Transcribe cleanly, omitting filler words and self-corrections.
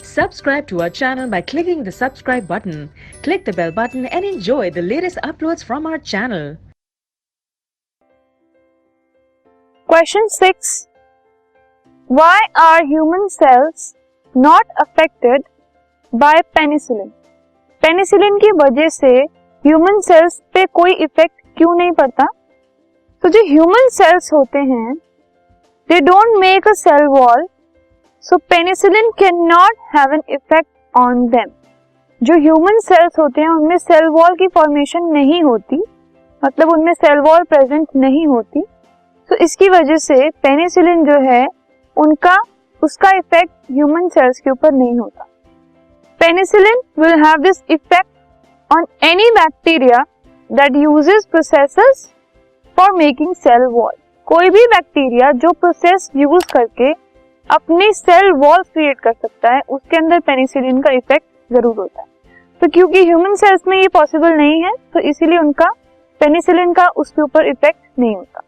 Subscribe to our channel by clicking the subscribe button. Click the bell button and enjoy the latest uploads from our channel. Question 6. Why are human cells not affected by penicillin? Penicillin की वजह से human cells पे कोई effect क्यों नहीं पड़ता? तो जो ह्यूमन सेल्स होते हैं, they don't make a cell wall, so penicillin can not have an effect on them. जो ह्यूमन सेल्स होते हैं उनमें सेल वॉल की फॉर्मेशन नहीं होती, मतलब उनमें सेल वॉल प्रेजेंट नहीं होती, तो इसकी वजह से पेनिसिलिन जो है उसका इफेक्ट ह्यूमन सेल्स के ऊपर नहीं होता. Penicillin will have this effect on any bacteria that uses processes for making cell wall. कोई भी बैक्टीरिया जो प्रोसेस यूज करके अपनी सेल वॉल क्रिएट कर सकता है, उसके अंदर पेनिसिलिन का इफेक्ट जरूर होता है. तो क्योंकि ह्यूमन सेल्स में ये पॉसिबल नहीं है, तो इसीलिए उनका पेनिसिलिन का उसके ऊपर इफेक्ट नहीं होता.